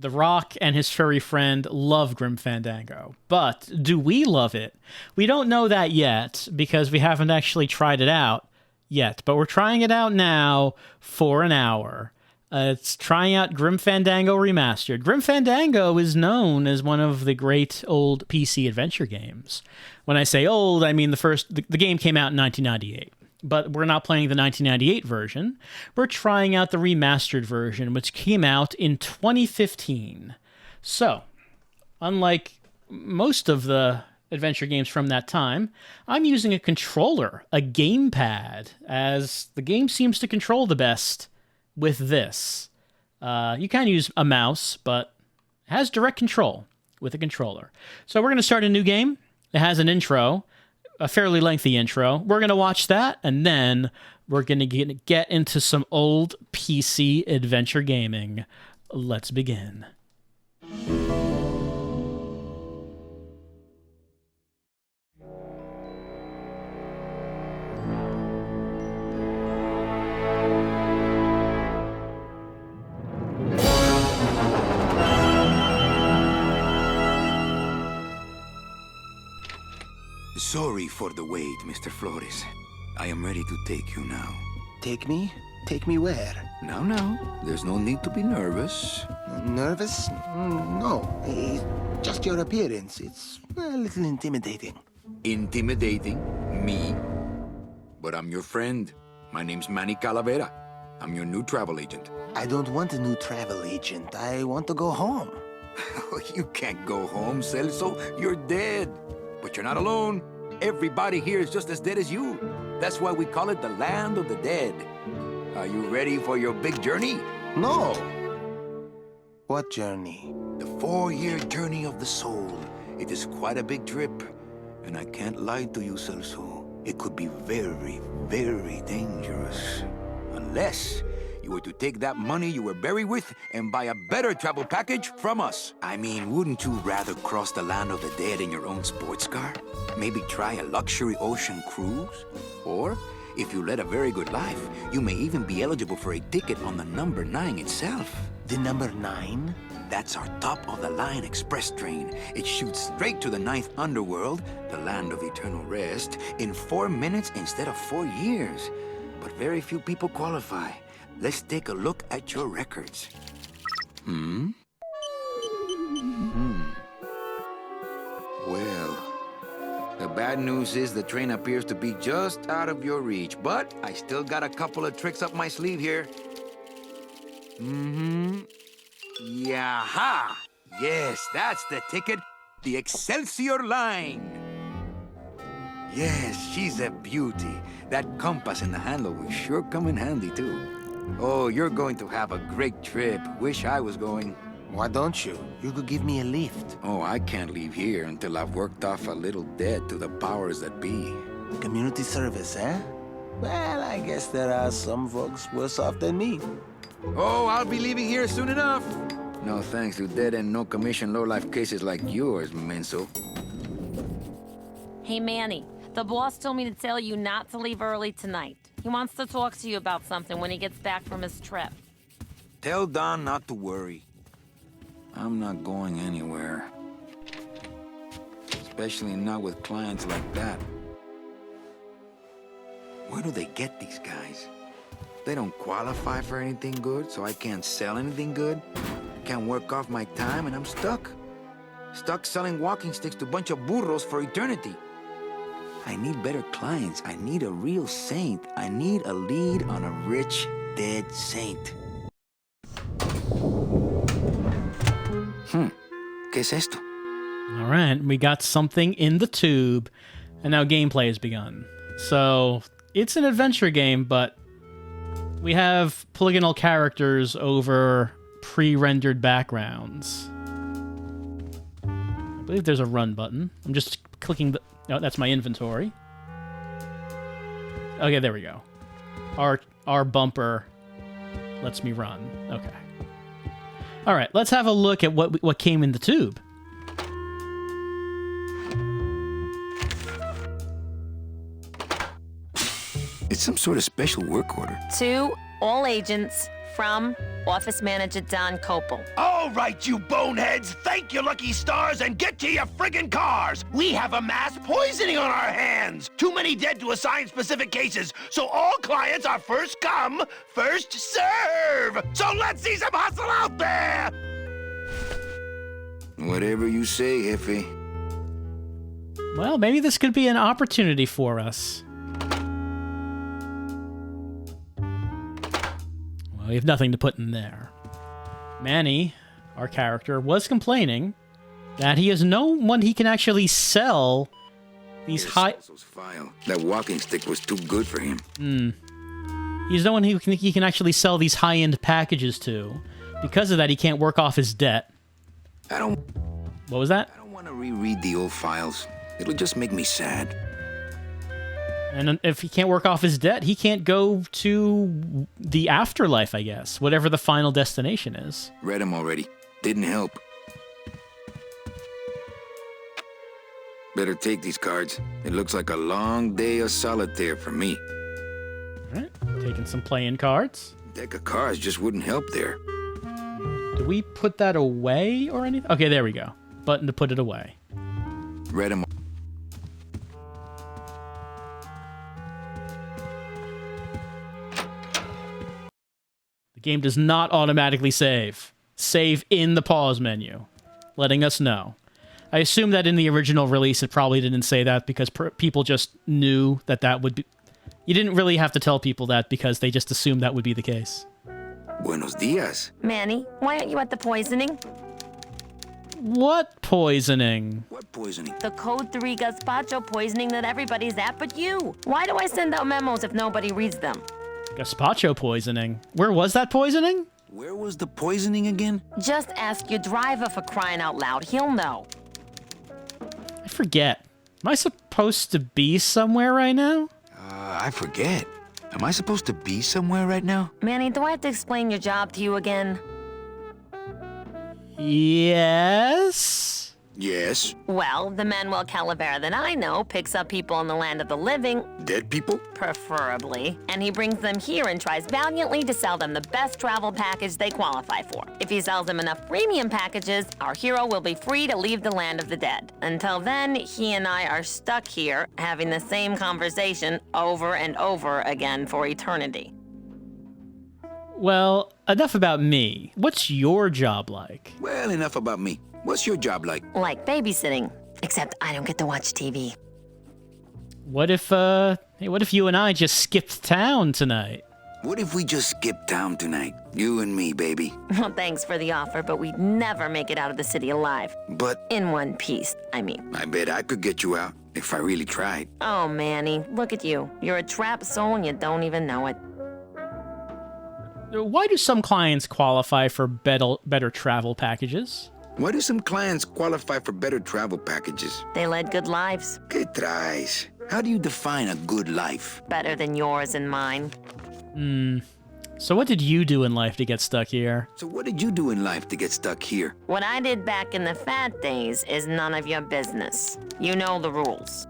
The Rock and his furry friend love Grim Fandango. But do we love it? We don't know that yet because we haven't actually tried it out yet. But we're trying it out now for an hour. It's trying out Grim Fandango Remastered. Grim Fandango is known as one of the great old PC adventure games. When I say old, I mean the game came out in 1998. But we're not playing the 1998 version. We're trying out the remastered version, which came out in 2015. So, unlike most of the adventure games from that time, I'm using a controller, a gamepad, as the game seems to control the best with this. You can use a mouse, but it has direct control with a controller. So we're going to start a new game. It has an intro, a fairly lengthy intro. We're going to watch that, and then we're going to get into some old PC adventure gaming. Let's begin. Sorry for the wait, Mr. Flores. I am ready to take you now. Take me? Take me where? Now, there's no need to be nervous. Nervous? No. It's just your appearance. It's a little intimidating. Intimidating? Me? But I'm your friend. My name's Manny Calavera. I'm your new travel agent. I don't want a new travel agent. I want to go home. You can't go home, Celso. You're dead. But you're not alone. Everybody here is just as dead as you. That's why we call it the land of the dead. Are you ready for your big journey? No. What journey? The 4-year journey of the soul. It is quite a big trip. And I can't lie to you, Celso. It could be very, very dangerous. Unless you were to take that money you were buried with and buy a better travel package from us. I mean, wouldn't you rather cross the land of the dead in your own sports car? Maybe try a luxury ocean cruise? Or, if you led a very good life, you may even be eligible for a ticket on the number 9 itself. The number 9? That's our top-of-the-line express train. It shoots straight to the 9th underworld, the land of eternal rest, in 4 minutes instead of 4 years. But very few people qualify. Let's take a look at your records. Well, the bad news is the train appears to be just out of your reach, but I still got a couple of tricks up my sleeve here. Yaha! Yes, that's the ticket. The Excelsior line. Yes, she's a beauty. That compass and the handle will sure come in handy, too. Oh, you're going to have a great trip. Wish I was going. Why don't you? You could give me a lift. Oh, I can't leave here until I've worked off a little debt to the powers that be. Community service, eh? Well, I guess there are some folks worse off than me. Oh, I'll be leaving here soon enough. No thanks to dead-end, no-commission, low-life cases like yours, Menso. Hey, Manny. The boss told me to tell you not to leave early tonight. He wants to talk to you about something when he gets back from his trip. Tell Don not to worry. I'm not going anywhere. Especially not with clients like that. Where do they get these guys? They don't qualify for anything good, so I can't sell anything good. Can't work off my time, and I'm stuck. Stuck selling walking sticks to a bunch of burros for eternity. I need better clients. I need a real saint. I need a lead on a rich, dead saint. ¿Qué es esto? All right, we got something in the tube, and now gameplay has begun. So, it's an adventure game, but we have polygonal characters over pre-rendered backgrounds. I believe there's a run button. I'm just clicking the... Oh, that's my inventory. Okay, there we go. Our bumper lets me run. Okay. All right, let's have a look at what came in the tube. It's some sort of special work order. To all agents, From Office Manager Don Copel. All right, you boneheads, thank your lucky stars and get to your friggin' cars. We have a mass poisoning on our hands. Too many dead to assign specific cases, so all clients are first come, first serve. So let's see some hustle out there. Whatever you say, Jefe. Well, maybe this could be an opportunity for us. Well, we have nothing to put in there. Manny, our character, was complaining that he has no one he can actually sell these high... File. That walking stick was too good for him. He's no one he can actually sell these high-end packages to. Because of that, he can't work off his debt. What was that? I don't want to reread the old files. It'll just make me sad. And if he can't work off his debt, he can't go to the afterlife, I guess. Whatever the final destination is. Read them already. Didn't help. Better take these cards. It looks like a long day of solitaire for me. All right, taking some playing cards. Deck of cards just wouldn't help there. Do we put that away or anything? Okay, there we go. Button to put it away. Read them. The game does not automatically save. Save in the pause menu, letting us know. I assume that in the original release it probably didn't say that because people just knew that that would be... You didn't really have to tell people that because they just assumed that would be the case. Buenos dias. Manny, why aren't you at the poisoning? What poisoning? What poisoning? The Code 3 gazpacho poisoning that everybody's at but you. Why do I send out memos if nobody reads them? Gazpacho poisoning? Where was that poisoning? Where was the poisoning again? Just ask your driver for crying out loud. He'll know. I forget. Am I supposed to be somewhere right now? I forget. Am I supposed to be somewhere right now? Manny, do I have to explain your job to you again? Yes? Yes. Well, the Manuel Calavera that I know picks up people in the land of the living, Dead people? preferably, and he brings them here and tries valiantly to sell them the best travel package they qualify for. If he sells them enough premium packages, our hero will be free to leave the land of the dead. Until then, he and I are stuck here, having the same conversation over and over again for eternity. Well, enough about me. What's your job like? Well, enough about me. What's your job like? Like babysitting, except I don't get to watch TV. What if you and I just skipped town tonight? What if we just skip town tonight? You and me, baby. Well, thanks for the offer, but we'd never make it out of the city alive. But In one piece, I mean. I bet I could get you out if I really tried. Oh, Manny, look at you. You're a trapped soul and you don't even know it. Why do some clients qualify for better travel packages? Why do some clients qualify for better travel packages? They led good lives, ¿Qué traes? How do you define a good life? better than yours and mine. So what did you do in life to get stuck here? So what did you do in life to get stuck here? What I did back in the fat days is none of your business. You know the rules.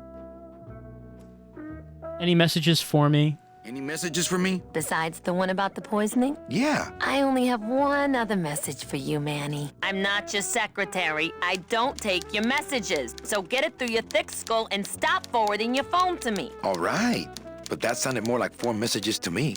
Any messages for me? Any messages for me? Besides the one about the poisoning, Yeah. I only have one other message for you, Manny. I'm not your secretary. I don't take your messages. So get it through your thick skull and stop forwarding your phone to me. All right. But that sounded more like 4 messages to me.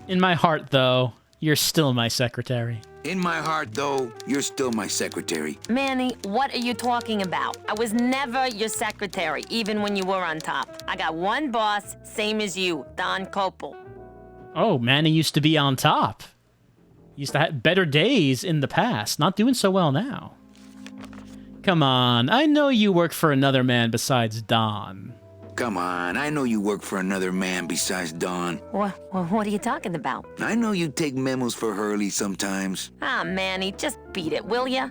In my heart, though, you're still my secretary. In my heart, though, you're still my secretary. Manny, what are you talking about? I was never your secretary, even when you were on top. I got one boss, same as you, Don Copel. Oh, Manny used to be on top. Used to have better days in the past. Not doing so well now. Come on, I know you work for another man besides Don. Come on, I know you work for another man besides Don. What are you talking about? I know you take memos for Hurley sometimes. Ah, Manny, just beat it, will ya?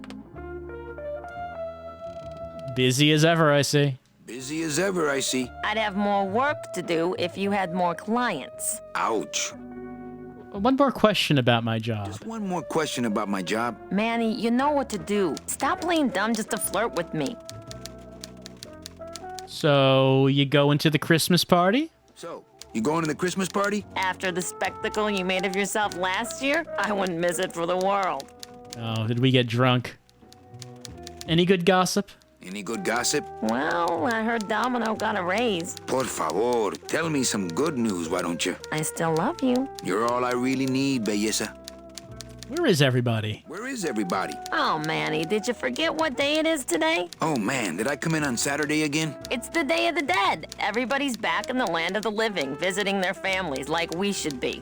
Busy as ever, I see. Busy as ever, I see. I'd have more work to do if you had more clients. Ouch. One more question about my job. Just one more question about my job. Manny, you know what to do. Stop playing dumb just to flirt with me. So, you go into the Christmas party? So, You going to the Christmas party? After the spectacle you made of yourself last year, I wouldn't miss it for the world. Oh, did we get drunk? Any good gossip? Any good gossip? Well, I heard Domino got a raise. Por favor, tell me some good news, why don't you? I still love you. You're all I really need, belleza. Where is everybody? Where is everybody? Oh, Manny, did you forget what day it is today? Oh man, did I come in on Saturday again? It's the Day of the Dead. Everybody's back in the land of the living, visiting their families like we should be.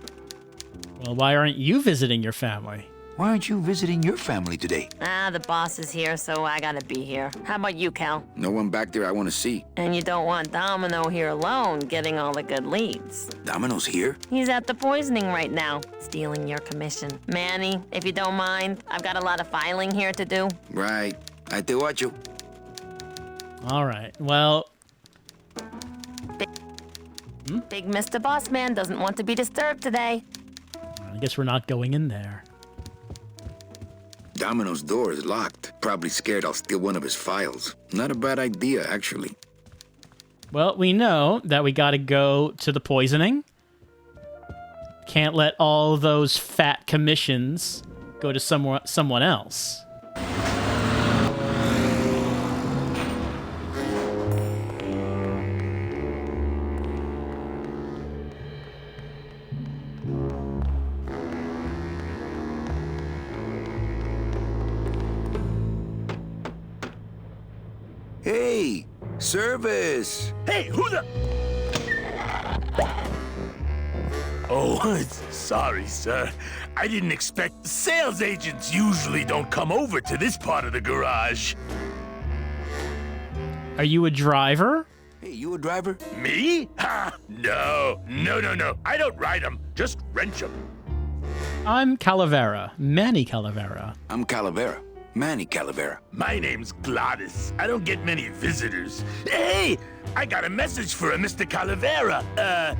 Well, why aren't you visiting your family? Why aren't you visiting your family today? The boss is here, so I gotta be here. How about you, Cal? No one back there I want to see. And you don't want Domino here alone, getting all the good leads. Domino's here? He's at the poisoning right now, stealing your commission. Manny, if you don't mind, I've got a lot of filing here to do. Right. I te watcho. All right, well... Big Mr. Boss Man doesn't want to be disturbed today. I guess we're not going in there. Domino's door is locked. Probably scared I'll steal one of his files. Not a bad idea, actually. Well, we know that we gotta go to the poisoning. Can't let all those fat commissions go to someone else. Hey, service! Hey, who the... Oh, sorry, sir. I didn't expect... Sales agents usually don't come over to this part of the garage. Are you a driver? Hey, you a driver? Me? Ha! No. I don't ride them, just wrench them. I'm Calavera, Manny Calavera. I'm Calavera. Manny Calavera. My name's Gladys. I don't get many visitors. Hey, I got a message for a Mr. Calavera.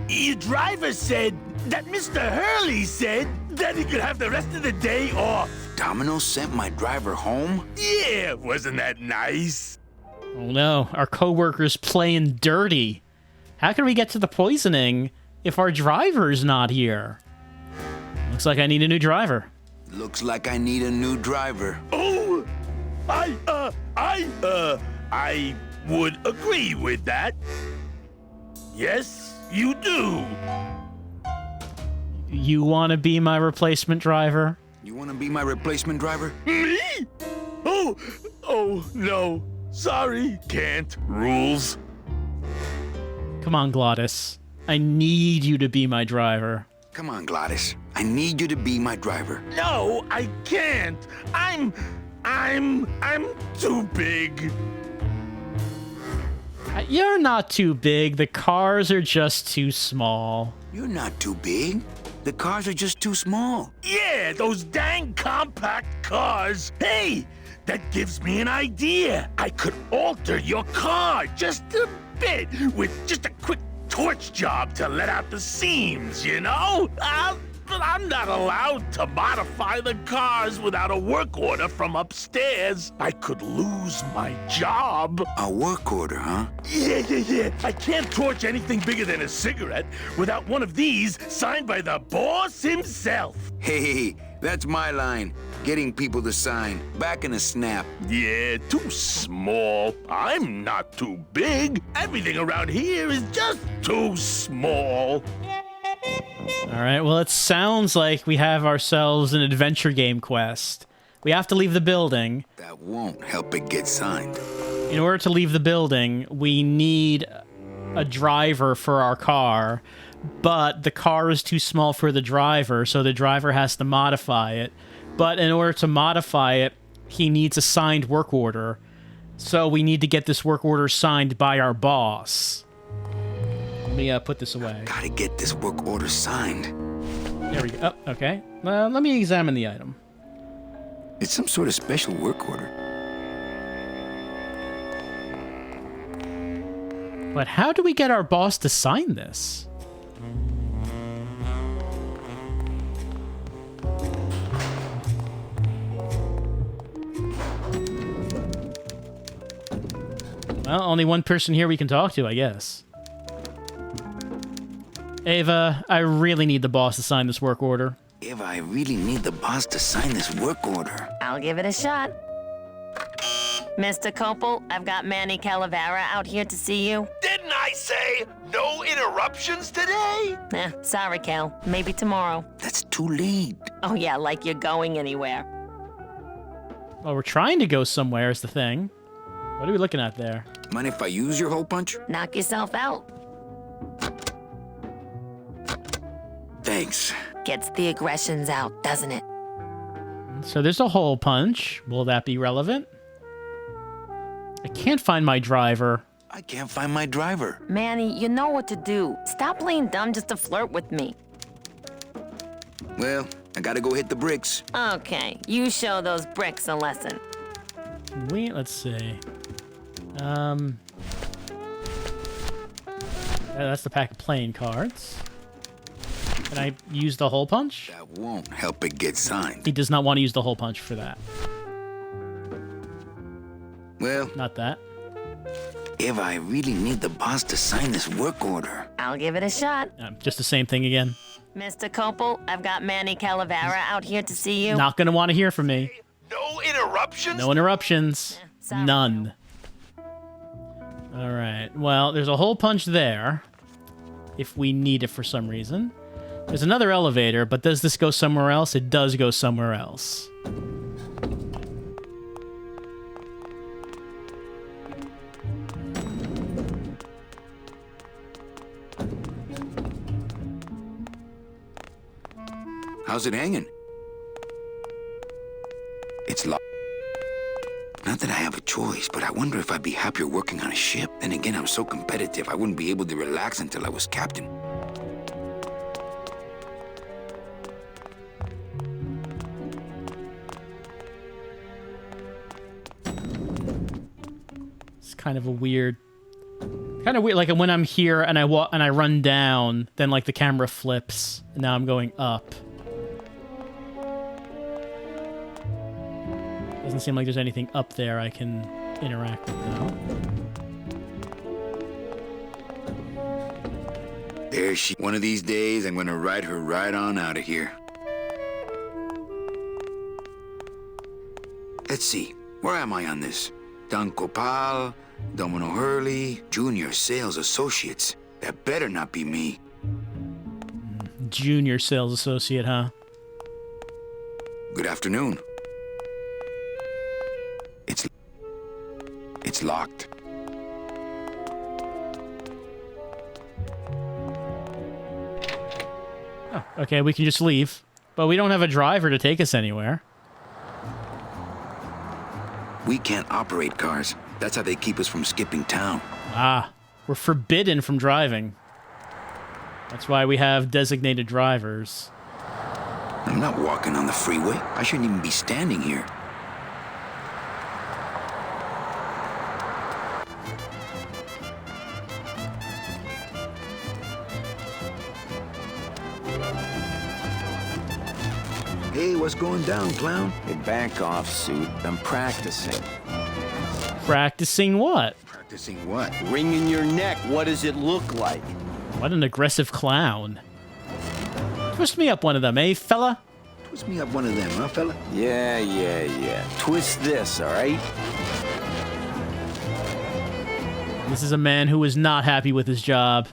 Your driver said that Mr. Hurley said that he could have the rest of the day off. Domino sent my driver home? Yeah, wasn't that nice? Oh no, our coworker's playing dirty. How can we get to the poisoning if our driver's not here? Looks like I need a new driver. Looks like I need a new driver. Oh, I would agree with that. Yes, you do. You want to be my replacement driver? You want to be my replacement driver? Me? Oh, no. Sorry, can't. Rules. Come on, Glottis. I need you to be my driver. Come on, Gladys. I need you to be my driver. No, I can't. I'm too big. You're not too big. The cars are just too small. You're not too big. The cars are just too small. Yeah, those dang compact cars. Hey, that gives me an idea. I could alter your car just a bit with just a quick torch job to let out the seams, you know? But I'm not allowed to modify the cars without a work order from upstairs. I could lose my job. A work order, huh? Yeah. I can't torch anything bigger than a cigarette without one of these signed by the boss himself. Hey, that's my line. Getting people to sign. Back in a snap. Yeah, too small. I'm not too big. Everything around here is just too small. All right, well, it sounds like we have ourselves an adventure game quest. We have to leave the building. That won't help it get signed. In order to leave the building, we need a driver for our car, but the car is too small for the driver, so the driver has to modify it. But in order to modify it, he needs a signed work order. So we need to get this work order signed by our boss. Let me put this away. Gotta get this work order signed. There we go. Oh, okay. Let me examine the item. It's some sort of special work order. But how do we get our boss to sign this? Well, only one person here we can talk to, I guess. Ava, I really need the boss to sign this work order. Ava, I really need the boss to sign this work order. I'll give it a shot. Mr. Copel, I've got Manny Calavera out here to see you. Didn't I say no interruptions today? Sorry, Cal. Maybe tomorrow. That's too late. Oh yeah, like you're going anywhere. Well, we're trying to go somewhere is the thing. What are we looking at there? Mind if I use your hole punch? Knock yourself out. Thanks. Gets the aggressions out, doesn't it? So there's a hole punch. Will that be relevant? I can't find my driver. I can't find my driver. Manny, you know what to do. Stop playing dumb just to flirt with me. Well, I gotta go hit the bricks. Okay, you show those bricks a lesson. Let's see. That's the pack of playing cards. Can I use the hole punch? That won't help it get signed. He does not want to use the hole punch for that. Well, Not that. Ava, I really need the boss to sign this work order. I'll give it a shot. Just the same thing again. Mr. Copel, I've got Manny Calavera out here to see you. Not going to want to hear from me. No interruptions? No interruptions. Sorry. None. All right. Well, there's a hole punch there. If we need it for some reason. There's another elevator, but does this go somewhere else? It does go somewhere else. How's it hanging? It's locked. Not that I have a choice, but I wonder if I'd be happier working on a ship. Then again, I'm so competitive, I wouldn't be able to relax until I was captain. It's kind of weird, like when I'm here and I run down, then like the camera flips, and now I'm going up. Doesn't seem like there's anything up there I can interact with now. There she... One of these days, I'm gonna ride her right on out of here. Let's see. Where am I on this? Don Copal, Domino Hurley, Junior Sales Associates. That better not be me. Junior sales associate, huh? Good afternoon. It's locked. Oh, okay, we can just leave. But we don't have a driver to take us anywhere. We can't operate cars. That's how they keep us from skipping town. Ah, we're forbidden from driving. That's why we have designated drivers. I'm not walking on the freeway. I shouldn't even be standing here. Hey, what's going down, clown? Hey, back off, suit. I'm practicing. Practicing what? Practicing what? Wringing your neck. What does it look like? What an aggressive clown. Twist me up one of them, eh, fella? Twist me up one of them, huh, fella? Yeah. Twist this, all right? This is a man who is not happy with his job.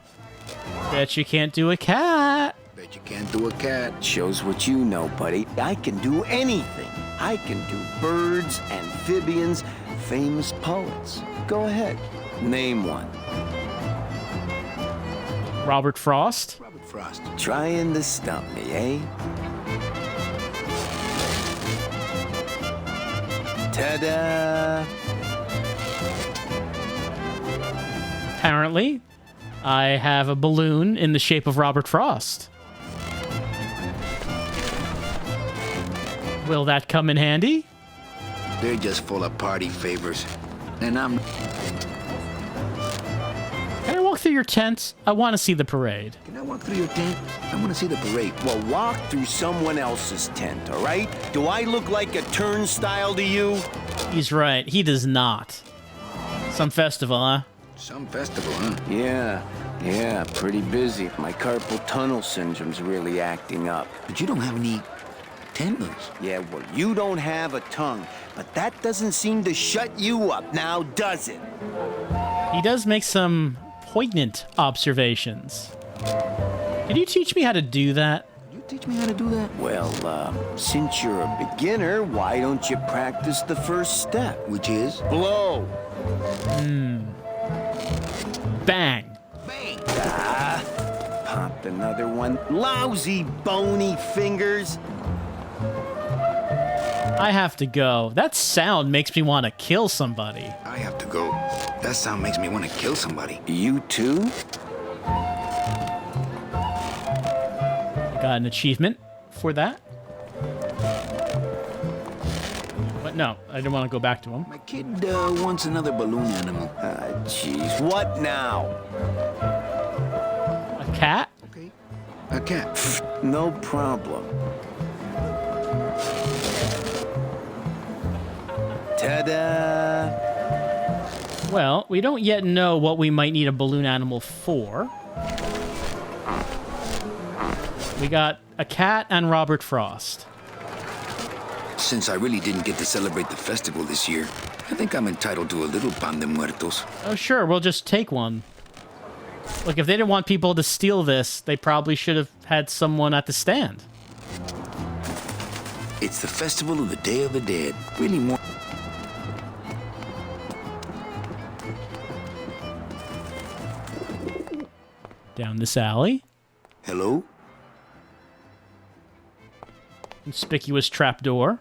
Bet you can't do a cat. Bet you can't do a cat. Shows what you know, buddy. I can do anything. I can do birds, amphibians, famous poets. Go ahead. Name one. Robert Frost? Robert Frost. Trying to stump me, eh? Ta-da! Apparently, I have a balloon in the shape of Robert Frost. Will that come in handy? They're just full of party favors. And I'm... Can I walk through your tent? I want to see the parade. Can I walk through your tent? I want to see the parade. Well, walk through someone else's tent, all right? Do I look like a turnstile to you? He's right. He does not. Some festival, huh? Some festival, huh? Yeah. Yeah, pretty busy. My carpal tunnel syndrome's really acting up. But you don't have any tendons. Yeah, well, you don't have a tongue, but that doesn't seem to shut you up now, does it? He does make some poignant observations. Can you teach me how to do that? You teach me how to do that? Well, since you're a beginner, why don't you practice the first step? Which is? Blow. Bang. Bang! Popped another one. Lousy, bony fingers. I have to go. That sound makes me want to kill somebody. I have to go. That sound makes me want to kill somebody. You too? I got an achievement for that. But no, I didn't want to go back to him. My kid wants another balloon animal. Jeez, what now? A cat? Okay. A cat. No problem. Ta-da! Well, we don't yet know what we might need a balloon animal for. We got a cat and Robert Frost. Since I really didn't get to celebrate the festival this year, I think I'm entitled to a little pan de muertos. Oh, sure, we'll just take one. Look, if they didn't want people to steal this, they probably should have had someone at the stand. It's the festival of the Day of the Dead. Really more... Down this alley. Hello? Conspicuous trapdoor.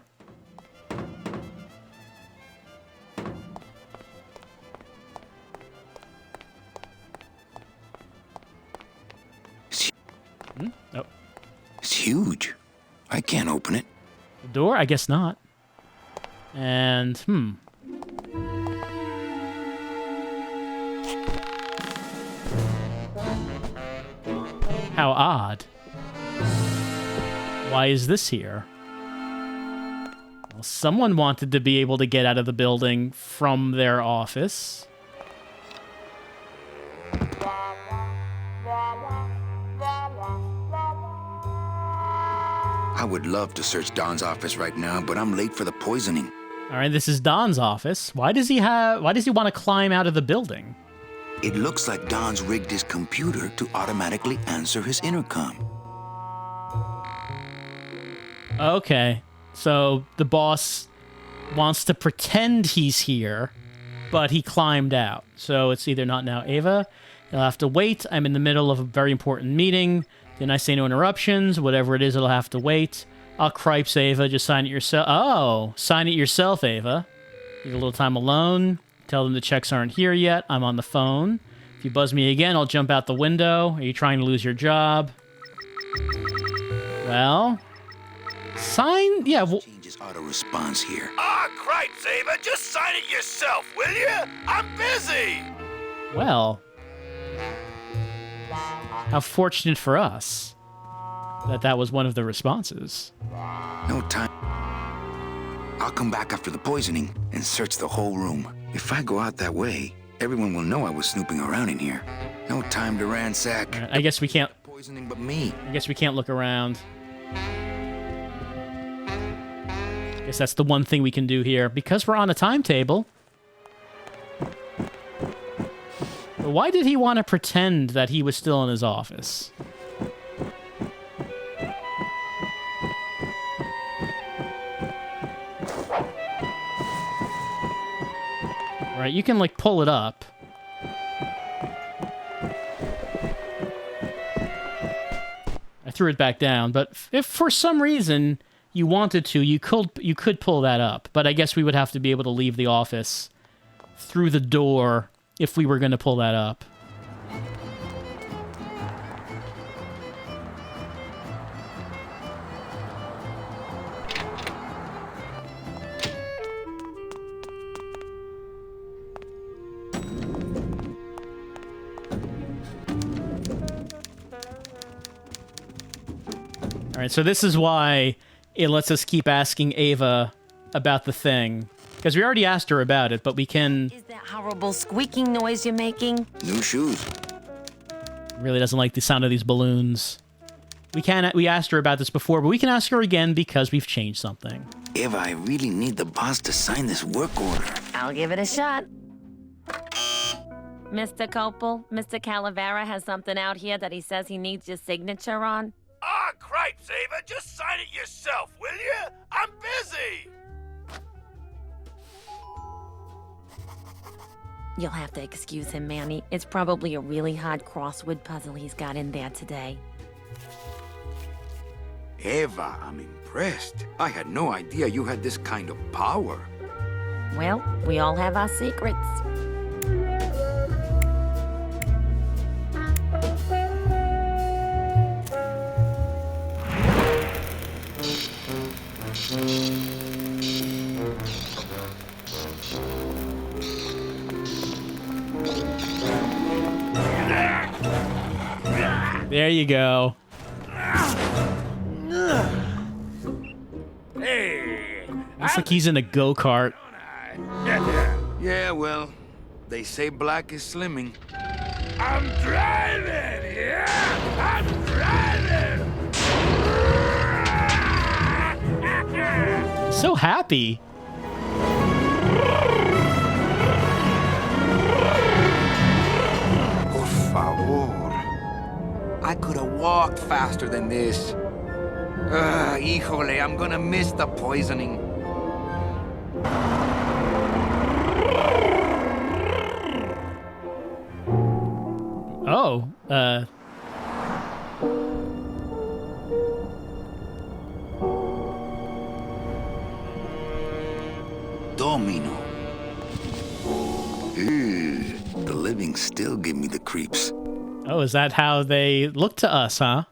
Oh. It's huge. I can't open it. The door? I guess not. And, How odd. Why is this here? Well, someone wanted to be able to get out of the building from their office. I would love to search Don's office right now, but I'm late for the poisoning. All right, this is Don's office. Why does he want to climb out of the building? It looks like Don's rigged his computer to automatically answer his intercom. Okay, so the boss wants to pretend he's here, but he climbed out. So it's either not now. Ava, you'll have to wait. I'm in the middle of a very important meeting. Didn't I say no interruptions? Whatever it is, it'll have to wait. I'll cripes, Ava. Just sign it yourself. Oh, sign it yourself, Ava. Need a little time alone. Tell them the checks aren't here yet. I'm on the phone. If you buzz me again, I'll jump out the window. Are you trying to lose your job? Well, sign. Yeah. Changes auto response here. Ah, cripes, Ava, just sign it yourself, will you? I'm busy. Well, how fortunate for us that was one of the responses. No time. I'll come back after the poisoning and search the whole room. If I go out that way, everyone will know I was snooping around in here. No time to ransack. All right, I guess we can't. Poisoning but me. I guess we can't look around. I guess that's the one thing we can do here because we're on a timetable. But why did he want to pretend that he was still in his office? All right, you can like pull it up. I threw it back down, but if for some reason you wanted to, you could pull that up. But I guess we would have to be able to leave the office through the door if we were going to pull that up. All right, so this is why it lets us keep asking Ava about the thing. Because we already asked her about it, but we can... Is that horrible squeaking noise you're making? New shoes. Really doesn't like the sound of these balloons. We asked her about this before, but we can ask her again because we've changed something. Eva, I really need the boss to sign this work order. I'll give it a shot. Mr. Copel, Mr. Calavera has something out here that he says he needs your signature on. Ah, cripes, Ava, just sign it yourself, will you? I'm busy. You'll have to excuse him, Manny. It's probably a really hard crossword puzzle he's got in there today. Eva, I'm impressed. I had no idea you had this kind of power. Well, we all have our secrets. There you go. Hey. Looks like he's in a go-kart. Yeah, well, they say black is slimming. I'm driving, yeah! I'm driving! So happy. Por favor. I could have walked faster than this. Híjole, I'm gonna miss the poisoning. Oh, Domino. Ew, the living still give me the creeps. oh, is that how they look to us, huh?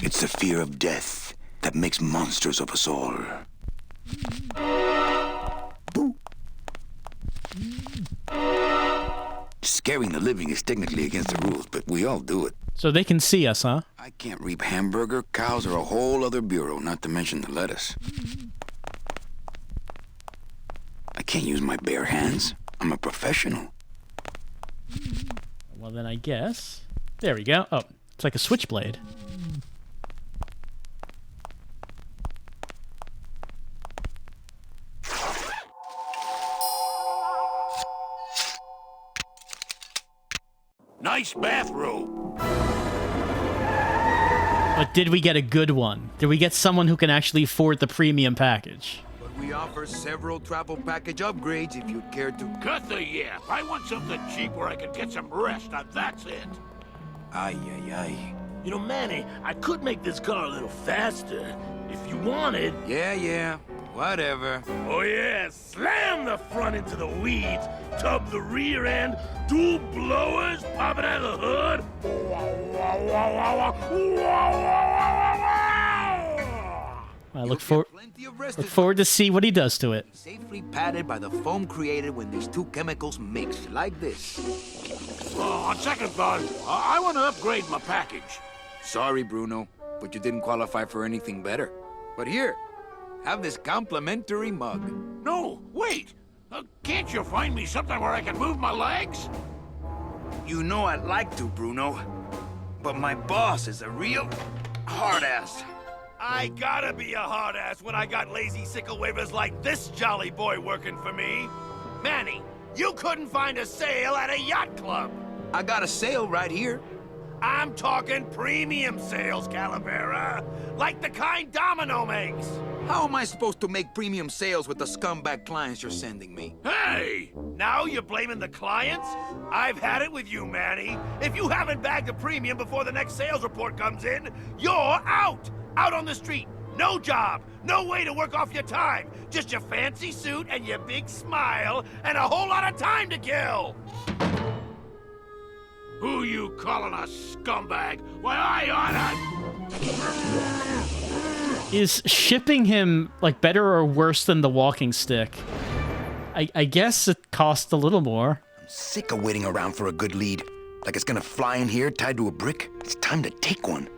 It's the fear of death that makes monsters of us all. Boo. Scaring the living is technically against the rules, but we all do it. So they can see us, huh? I can't reap hamburger, cows, or a whole other bureau, not to mention the lettuce. I can't use my bare hands. I'm a professional. Well, then I guess. There we go. Oh, it's like a switchblade. Nice bathrobe. But did we get a good one? Did we get someone who can actually afford the premium package? But we offer several travel package upgrades if you'd care to. Cut the yap. I want something cheap where I can get some rest. Now that's it. Ay, ay, ay. You know, Manny, I could make this car a little faster if you wanted. Yeah, whatever. Oh yeah, slam the front into the weeds, tub the rear end, dual blowers popping out of the hood. I look forward to see what he does to it. Safely padded by the foam created when these two chemicals mix, like this. On second thought, I want to upgrade my package. Sorry, Bruno, but you didn't qualify for anything better. But here, have this complimentary mug. No, wait. Can't you find me something where I can move my legs? You know I'd like to, Bruno, but my boss is a real hard-ass. I gotta be a hard-ass when I got lazy sickle wavers like this jolly boy working for me. Manny, you couldn't find a sale at a yacht club. I got a sale right here. I'm talking premium sales, Calavera. Like the kind Domino makes. How am I supposed to make premium sales with the scumbag clients you're sending me? Hey! Now you're blaming the clients? I've had it with you, Manny. If you haven't bagged a premium before the next sales report comes in, you're out! Out on the street. No job. No way to work off your time. Just your fancy suit and your big smile and a whole lot of time to kill. Who you calling a scumbag? Why, I oughta... Is shipping him, like, better or worse than the walking stick? I guess it costs a little more. I'm sick of waiting around for a good lead. Like it's gonna fly in here tied to a brick. It's time to take one.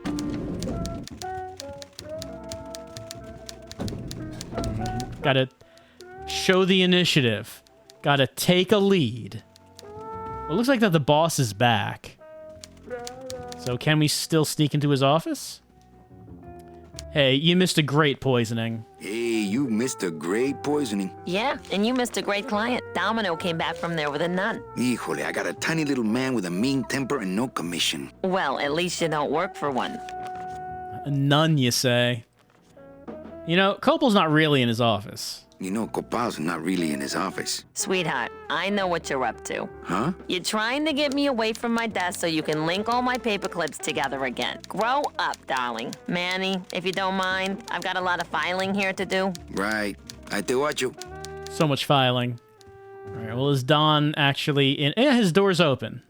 Gotta show the initiative. Gotta take a lead. Well, it looks like that the boss is back. So can we still sneak into his office? Hey, you missed a great poisoning. Hey, you missed a great poisoning. Yeah, and you missed a great client. Domino came back from there with a nun. Híjole, I got a tiny little man with a mean temper and no commission. Well, at least you don't work for one. None, you say? You know, Copel's not really in his office. You know, Copal's not really in his office. Sweetheart, I know what you're up to. Huh? You're trying to get me away from my desk so you can link all my paper clips together again. Grow up, darling. Manny, if you don't mind, I've got a lot of filing here to do. Right. I te watcho. So much filing. All right, well, is Don actually in? Yeah, his door's open.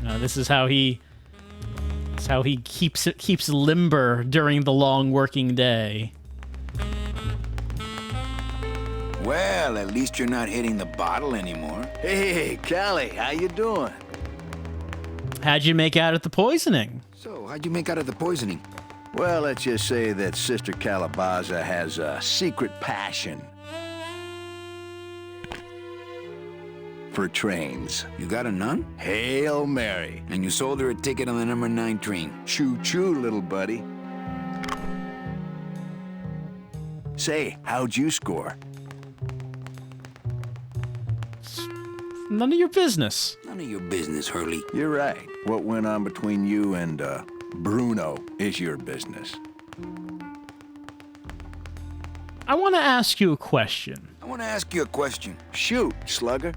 This is how he... This is how he keeps limber during the long working day. Well, at least you're not hitting the bottle anymore. Hey, Callie, how you doing? How'd you make out at the poisoning? So, how'd you make out of the poisoning? Well, let's just say that Sister Calabaza has a secret passion for trains. You got a nun? Hail Mary. And you sold her a ticket on the number 9 train. Choo-choo, little buddy. Say, how'd you score? None of your business. None of your business, Hurley. You're right. What went on between you and, Bruno is your business. I want to ask you a question. I want to ask you a question. Shoot, slugger.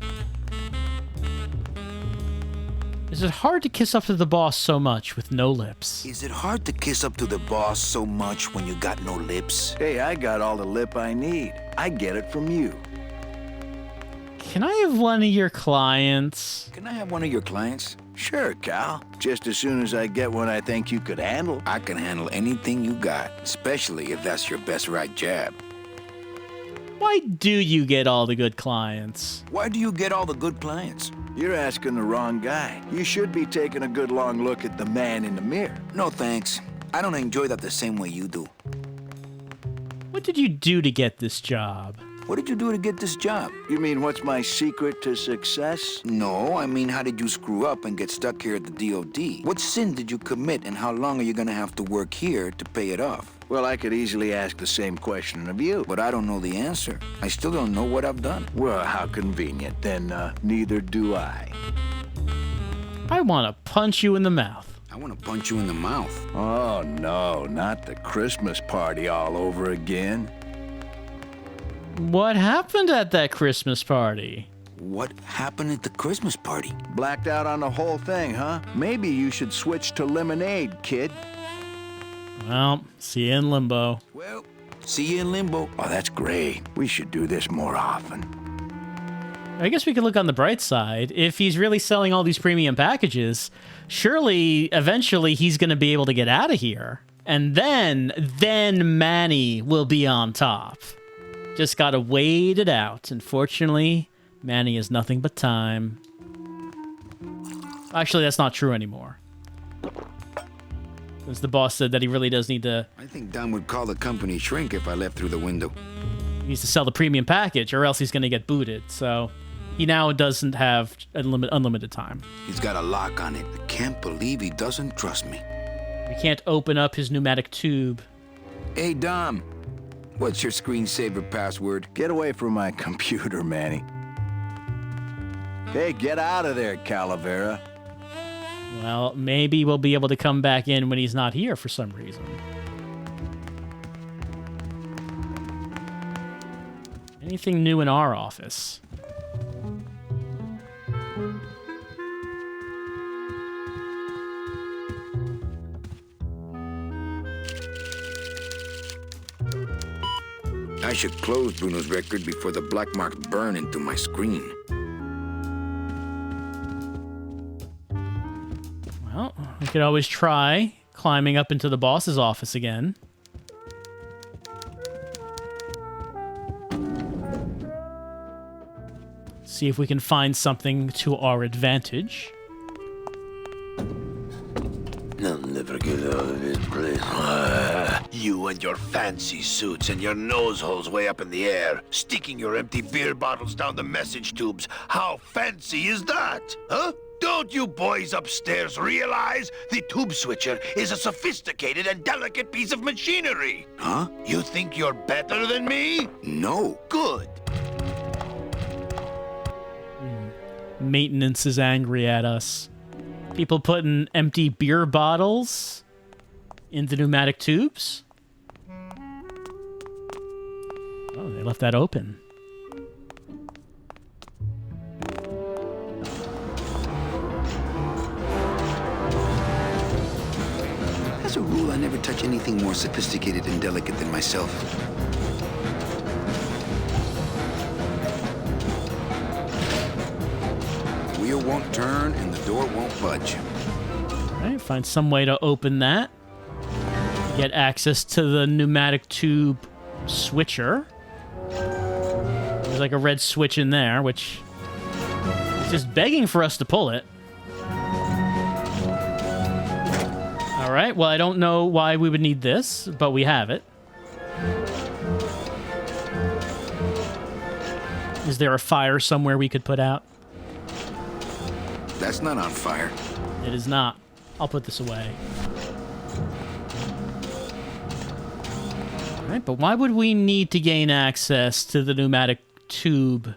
Is it hard to kiss up to the boss so much with no lips? Is it hard to kiss up to the boss so much when you got no lips? Hey, I got all the lip I need. I get it from you. Can I have one of your clients? Can I have one of your clients? Sure, Cal. Just as soon as I get one I think you could handle. I can handle anything you got, especially if that's your best right jab. Why do you get all the good clients? Why do you get all the good clients? You're asking the wrong guy. You should be taking a good long look at the man in the mirror. No thanks. I don't enjoy that the same way you do. What did you do to get this job? What did you do to get this job? You mean what's my secret to success? No, I mean how did you screw up and get stuck here at the DOD? What sin did you commit and how long are you gonna have to work here to pay it off? Well, I could easily ask the same question of you. But I don't know the answer. I still don't know what I've done. Well, how convenient. Then, neither do I. I want to punch you in the mouth. I want to punch you in the mouth. Oh, no, not the Christmas party all over again. What happened at that Christmas party? What happened at the Christmas party? Blacked out on the whole thing, huh? Maybe you should switch to lemonade, kid. Well, see you in limbo. Well, see you in limbo. Oh, that's great. We should do this more often. I guess we could look on the bright side. If he's really selling all these premium packages, surely eventually he's going to be able to get out of here. And then Manny will be on top. Just gotta wait it out. Unfortunately, Manny has nothing but time. Actually, that's not true anymore. Since the boss said that he really does need to... I think Don would call the company shrink if I left through the window. He needs to sell the premium package, or else he's gonna get booted. So he now doesn't have unlimited time. He's got a lock on it. I can't believe he doesn't trust me. We can't open up his pneumatic tube. Hey, Dom. What's your screensaver password? Get away from my computer, Manny. Hey, get out of there, Calavera. Well, maybe we'll be able to come back in when he's not here for some reason. Anything new in our office? I should close Bruno's record before the black marks burn into my screen. Well, we could always try climbing up into the boss's office again. See if we can find something to our advantage. They'll never get out of this place. You and your fancy suits and your nose holes way up in the air, sticking your empty beer bottles down the message tubes. How fancy is that? Huh? Don't you boys upstairs realize the tube switcher is a sophisticated and delicate piece of machinery? Huh? You think you're better than me? No. Good. Maintenance is angry at us. People putting empty beer bottles into pneumatic tubes? Oh, they left that open. As a rule, I never touch anything more sophisticated and delicate than myself. The wheel won't turn and the door won't budge. Alright, find some way to open that. Get access to the pneumatic tube switcher. There's like a red switch in there, which is just begging for us to pull it. Alright, well, I don't know why we would need this, but we have it. Is there a fire somewhere we could put out? That's not on fire. It is not. I'll put this away. Alright, but why would we need to gain access to the pneumatic tube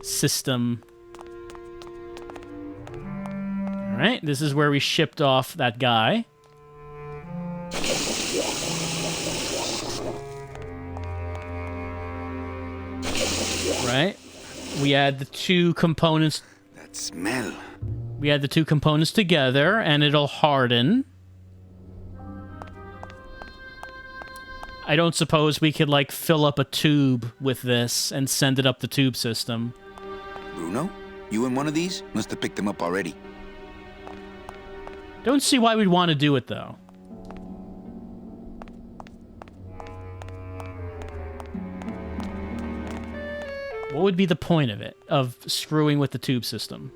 system? Alright, this is where we shipped off that guy. Right? We add the two components. That smell. We add the two components together, and it'll harden. I don't suppose we could, like, fill up a tube with this and send it up the tube system. Bruno, you in one of these? Must have picked them up already. Don't see why we'd want to do it, though. What would be the point of it, of screwing with the tube system?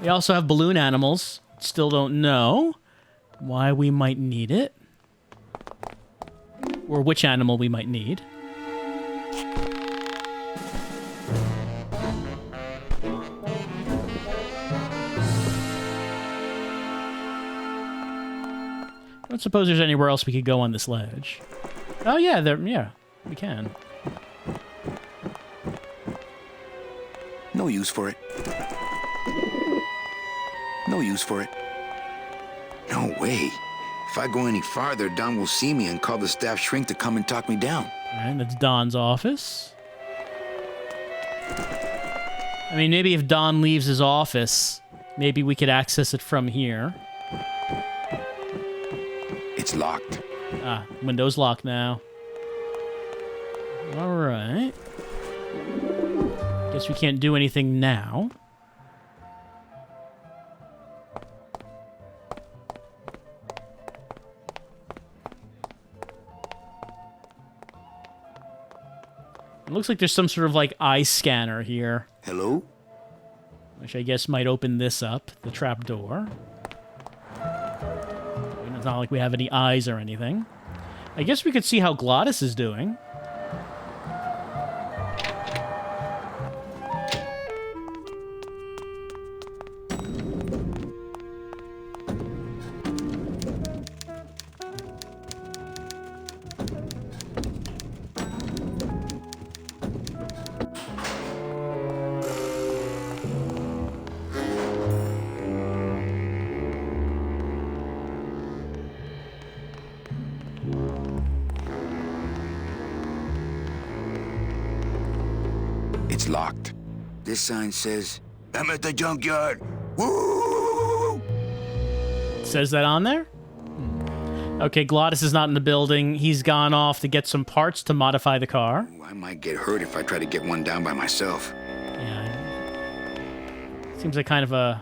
We also have balloon animals. Still don't know why we might need it. Or which animal we might need. I don't suppose there's anywhere else we could go on this ledge. Oh yeah, yeah, we can. No use for it. No use for it. No way. If I go any farther, Don will see me and call the staff shrink to come and talk me down. Alright, that's Don's office. I mean, maybe if Don leaves his office, maybe we could access it from here. It's locked. Ah, window's locked now. Alright. Guess we can't do anything now. It looks like there's some sort of, like, eye scanner here. Hello? Which I guess might open this up, the trap door. It's not like we have any eyes or anything. I guess we could see how Glottis is doing. It's locked. This sign says, I'm at the junkyard. Woo! Says that on there? Okay, Glottis is not in the building. He's gone off to get some parts to modify the car. I might get hurt if I try to get one down by myself. Yeah. Seems like kind of a...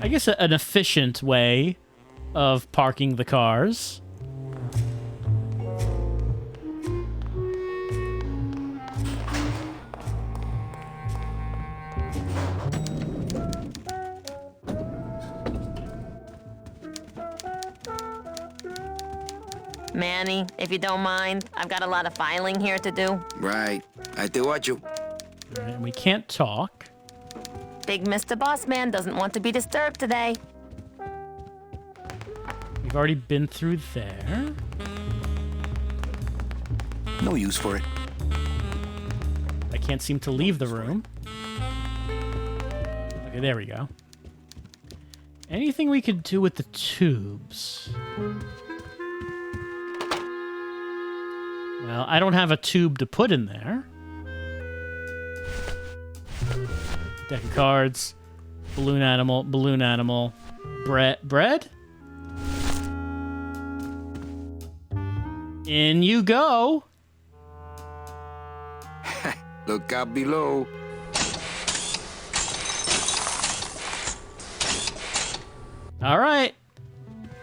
I guess an efficient way of parking the cars. Manny, if you don't mind, I've got a lot of filing here to do. Right. I te watch you. All right, we can't talk. Big Mr. Boss Man doesn't want to be disturbed today. We've already been through there. No use for it. I can't seem to leave the room. Okay, there we go. Anything we could do with the tubes? Well, I don't have a tube to put in there. Deck of cards. Balloon animal, balloon animal. Bread? In you go. Look out below. All right.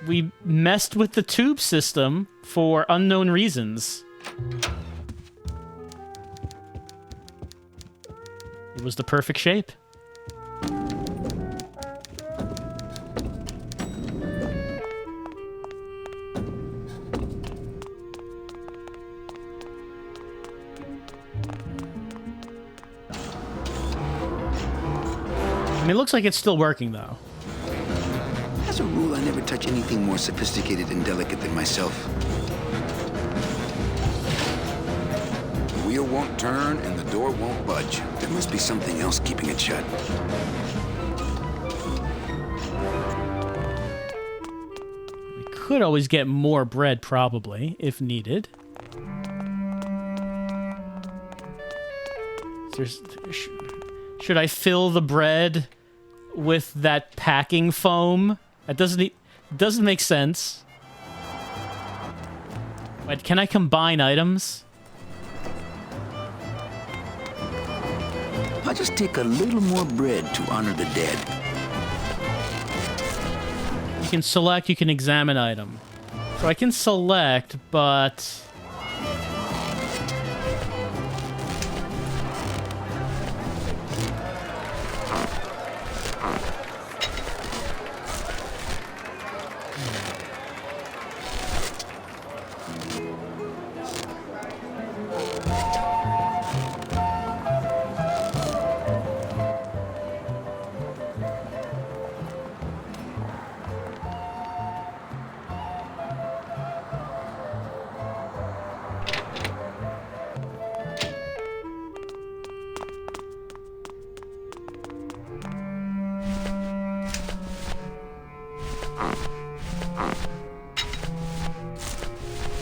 We messed with the tube system for unknown reasons. It was the perfect shape. I mean, it looks like it's still working, though. As a rule, I never touch anything more sophisticated and delicate than myself. The wheel won't turn and the door won't budge. There must be something else keeping it shut. We could always get more bread, probably, if needed. Should I fill the bread with that packing foam? That doesn't make sense. Wait, can I combine items? I'll just take a little more bread to honor the dead. You can select, you can examine item. So I can select, but...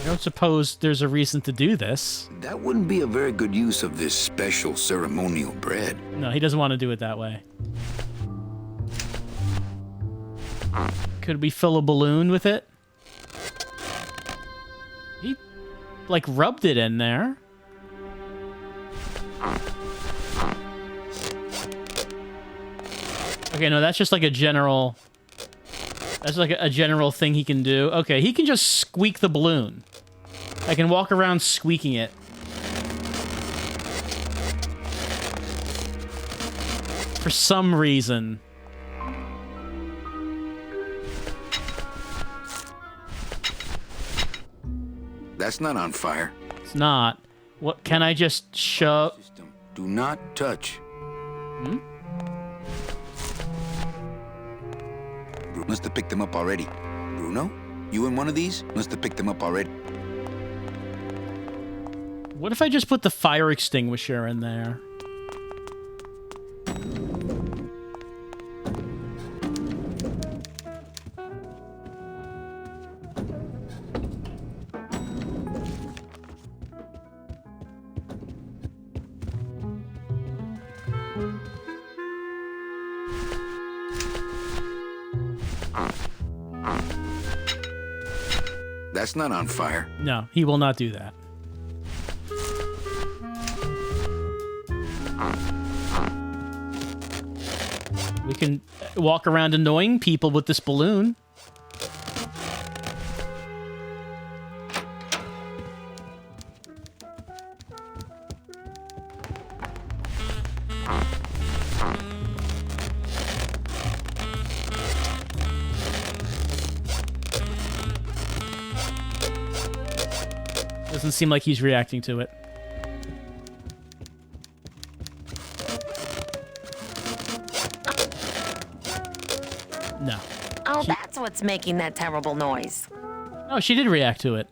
I don't suppose there's a reason to do this. That wouldn't be a very good use of this special ceremonial bread. No, he doesn't want to do it that way. Could we fill a balloon with it? He, like, rubbed it in there. Okay, no, that's just like a general... That's like a general thing he can do. Okay, he can just squeak the balloon. I can walk around squeaking it. For some reason. That's not on fire. It's not. What, can I just shove... System. Do not touch. Hmm? Bruno must have picked them up already. Bruno? You in one of these? Must have picked them up already. What if I just put the fire extinguisher in there? That's not on fire. No, he will not do that. We can walk around annoying people with this balloon. Doesn't seem like he's reacting to it. No. Oh, that's what's making that terrible noise. Oh, she did react to it.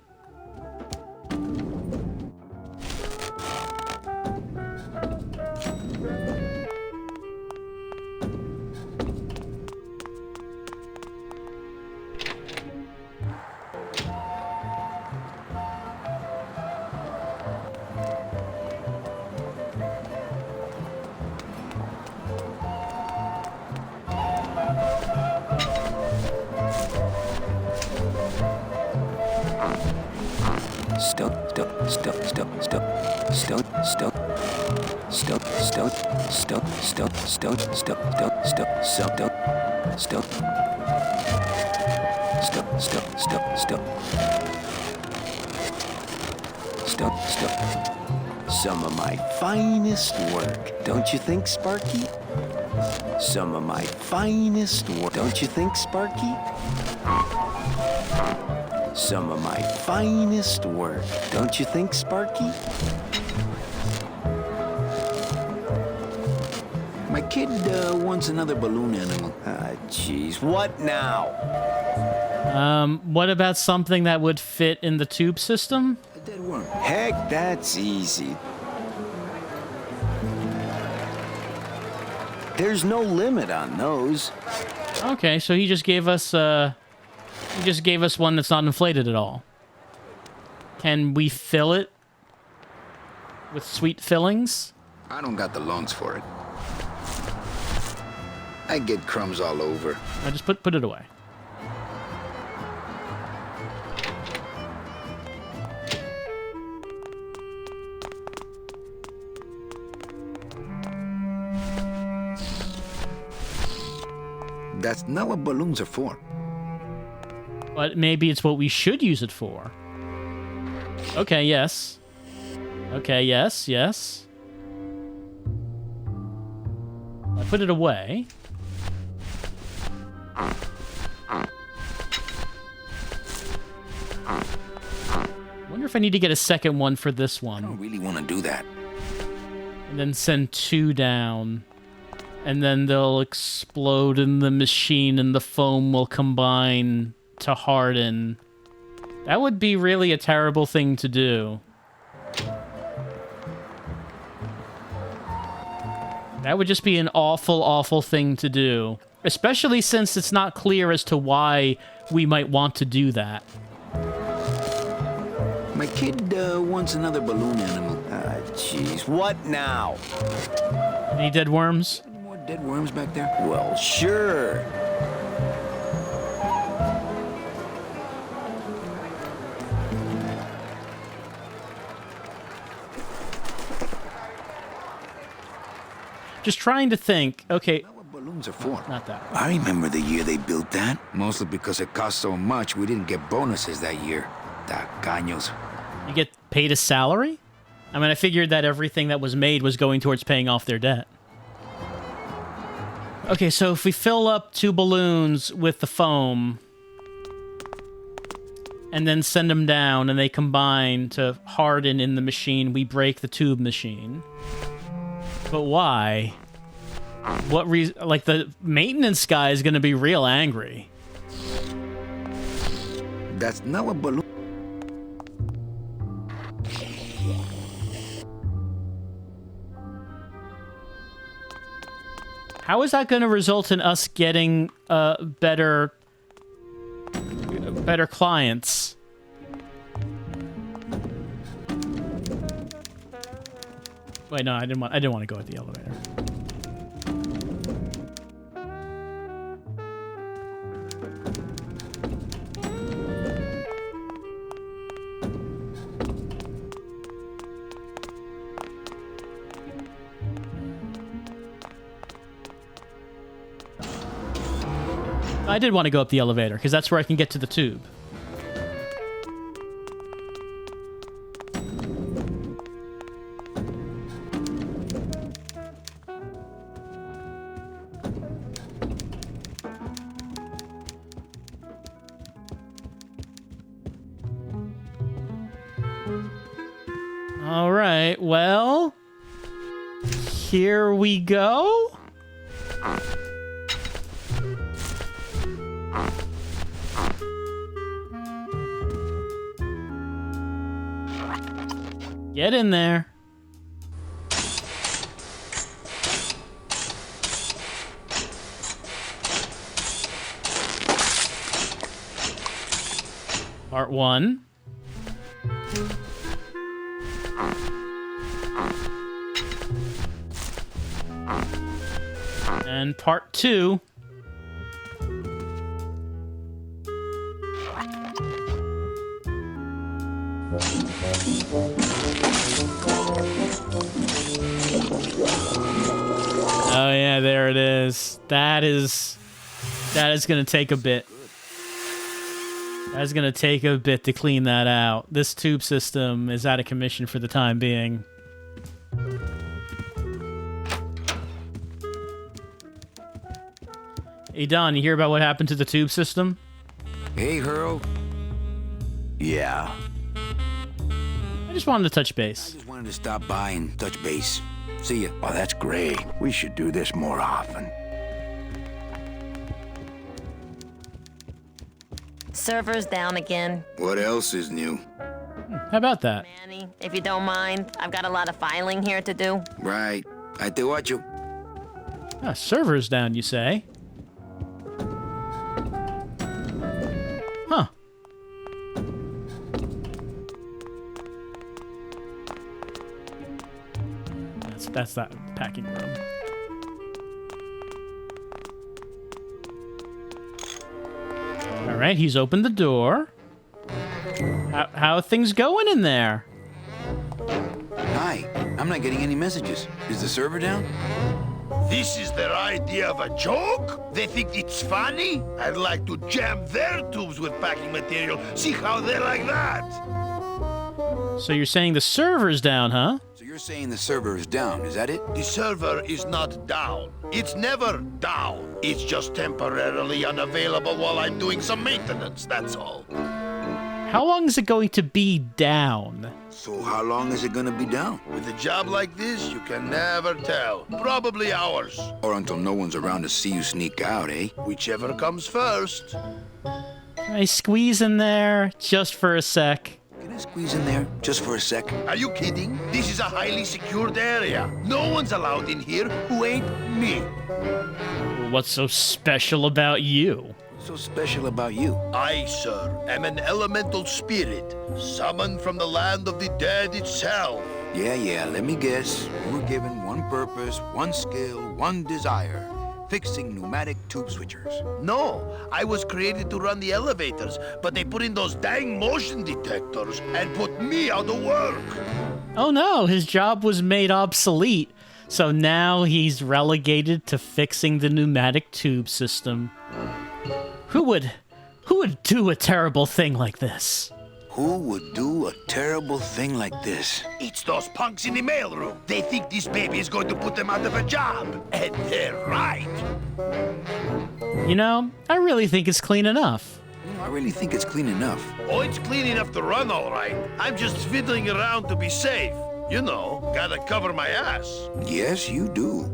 Some of my finest work, don't you think, Sparky? Some of my finest work, don't you think, Sparky? Some of my finest work, don't you think, Sparky? My kid wants another balloon animal. Ah, jeez, what now? What about something that would fit in the tube system? A dead worm. Heck, that's easy. There's no limit on those. Okay, so he just gave us one that's not inflated at all. Can we fill it with sweet fillings? I don't got the lungs for it. I get crumbs all over. I just put it away. That's not what balloons are for. But maybe it's what we should use it for. Okay, yes. Okay, yes, yes. I put it away. Wonder if I need to get a second one for this I one. don't really want to do that. And then send 2 down. And then they'll explode in the machine and the foam will combine to harden. That would be really a terrible thing to do. That would just be an awful, awful thing to do. Especially since it's not clear as to why we might want to do that. My kid wants another balloon animal. Ah, jeez, what now? Any dead worms? Any more dead worms back there? Well, sure. Just trying to think. Okay, Not what balloons are for. not that one. I remember the year they built that. Mostly because it cost so much, we didn't get bonuses that year. Tacaños. You get paid a salary? I mean, I figured that everything that was made was going towards paying off their debt. Okay, so if we fill up 2 balloons with the foam and then send them down and they combine to harden in the machine, we break the tube machine. But why? What reason? Like, the maintenance guy is going to be real angry. That's not what balloon... How is that going to result in us getting better clients? Wait, no, I didn't want to go with the elevator. I did want to go up the elevator, because that's where I can get to the tube. All right, well, here we go. Get in there. Part 1. And part 2. Oh yeah, there it is. That is gonna take a bit. That's gonna take a bit to clean that out. This tube system is out of commission for the time being. Hey Don, you hear about what happened to the tube system? Hey, Hurl. Yeah. I just wanted to touch I base. just wanted to stop by and touch base. See ya. Oh, that's great. We should do this more often. Server's down again. What else is new? How about that? Manny, if you don't mind, I've got a lot of filing here to do. Right. I te watcho. Ah, server's down, you say? Huh. That's that packing room. All right, he's opened the door. How are things going in there? Hi. I'm not getting any messages. Is the server down? This is their idea of a joke? They think it's funny? I'd like to jam their tubes with packing material. See how they like that? So you're saying the server's down, huh? So you're saying the server is down, is that it? The server is not down. It's never down. It's just temporarily unavailable while I'm doing some maintenance, that's all. How long is it going to be down? So how long is it gonna be down? With a job like this, you can never tell. Probably hours. Or until no one's around to see you sneak out, eh? Whichever comes first. Can I squeeze in there just for a sec? Can I squeeze in there just for a sec? Are you kidding? This is a highly secured area. No one's allowed in here who ain't me. What's so special about you? What's so special about you? I, sir, am an elemental spirit, summoned from the land of the dead itself. Yeah, let me guess. You were given one purpose, one skill, one desire. Fixing pneumatic tube switchers. No, I was created to run the elevators, but they put in those dang motion detectors and put me out of work. Oh no, his job was made obsolete, so now he's relegated to fixing the pneumatic tube system. Who would do a terrible thing like this? Who would do a terrible thing like this? It's those punks in the mailroom. They think this baby is going to put them out of a job. And they're right. You know, I really think it's clean enough. I really think it's clean enough. Oh, it's clean enough to run all right. I'm just fiddling around to be safe. You know, gotta cover my ass. Yes, you do.